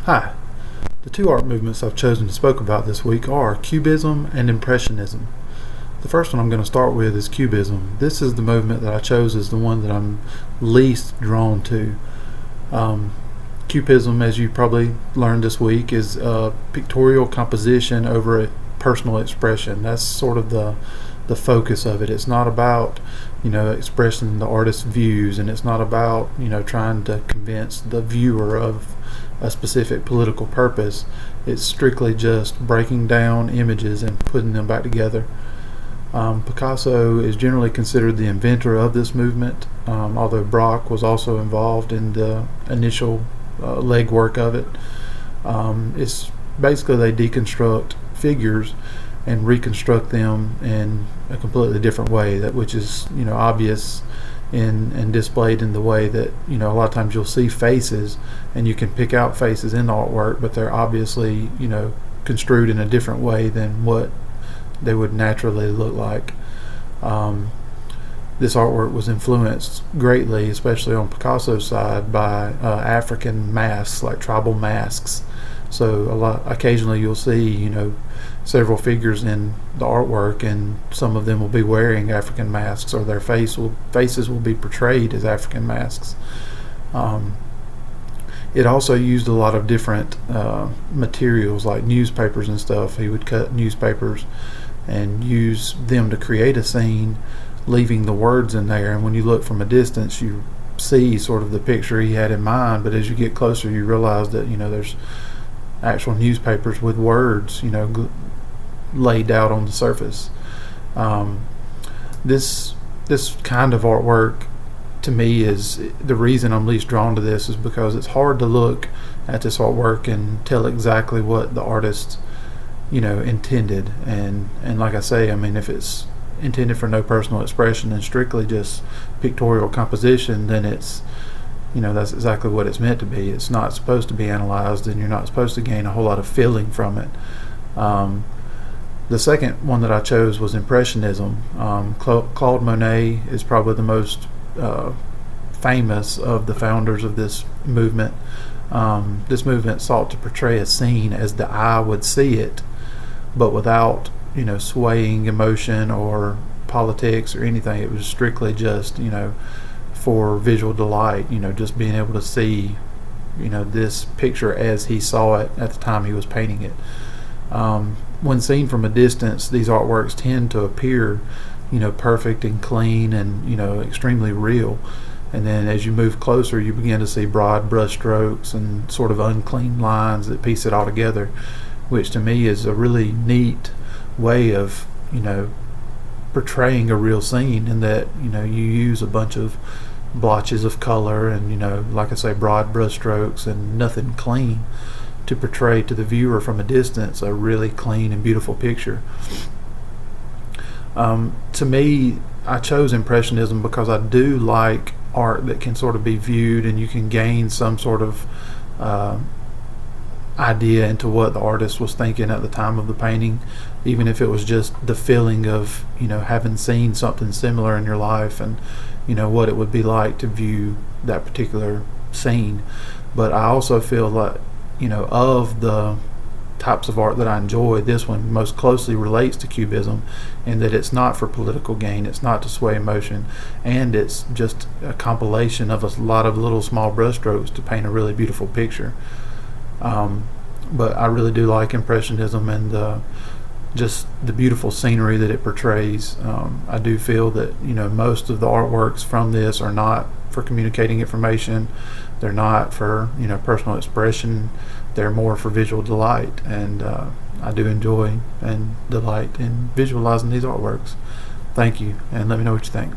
Hi. The two art movements I've chosen to speak about this week are Cubism and Impressionism. The first one I'm going to start with is Cubism. This is the movement that I chose as the one that I'm least drawn to. Cubism, as you probably learned this week, is a pictorial composition over a personal expression. That's sort of the focus of it. It's not about expressing the artist's views, and it's not about trying to convince the viewer of a specific political purpose. It's strictly just breaking down images and putting them back together. Picasso is generally considered the inventor of this movement, although Braque was also involved in the initial legwork of it. It's basically they deconstruct figures and reconstruct them in a completely different way, which is obvious and displayed in the way that a lot of times you'll see faces and you can pick out faces in the artwork, but they're obviously construed in a different way than what they would naturally look like. This artwork was influenced greatly, especially on Picasso's side, by African masks, like tribal masks. So occasionally you'll see several figures in the artwork, and some of them will be wearing African masks, or their faces will be portrayed as African masks. It also used a lot of different materials like newspapers and stuff. He would cut newspapers and use them to create a scene, leaving the words in there, and when you look from a distance you see sort of the picture he had in mind, but as you get closer you realize that there's actual newspapers with words laid out on the surface. This kind of artwork, to me, is the reason I'm least drawn to this, is because it's hard to look at this artwork and tell exactly what the artist intended, and like I say, if it's intended for no personal expression and strictly just pictorial composition, then it's that's exactly what it's meant to be. It's not supposed to be analyzed, and you're not supposed to gain a whole lot of feeling from it. The second one that I chose was Impressionism. Claude Monet is probably the most famous of the founders of this movement. This movement sought to portray a scene as the eye would see it, but without swaying emotion or politics or anything. It was strictly just for visual delight, just being able to see this picture as he saw it at the time he was painting it. When seen from a distance, these artworks tend to appear perfect and clean and extremely real, and then as you move closer you begin to see broad brush strokes and sort of unclean lines that piece it all together, which to me is a really neat way of portraying a real scene, in that you use a bunch of blotches of color and like I say, broad brush strokes and nothing clean to portray to the viewer from a distance a really clean and beautiful picture. To me, I chose Impressionism because I do like art that can sort of be viewed and you can gain some sort of idea into what the artist was thinking at the time of the painting, even if it was just the feeling of having seen something similar in your life and what it would be like to view that particular scene. But I also feel like of the types of art that I enjoy, this one most closely relates to Cubism, in that it's not for political gain, it's not to sway emotion, and it's just a compilation of a lot of little small brushstrokes to paint a really beautiful picture. But I really do like Impressionism and just the beautiful scenery that it portrays. I do feel that most of the artworks from this are not for communicating information. They're not for personal expression. They're more for visual delight, and I do enjoy and delight in visualizing these artworks. Thank you, and let me know what you think.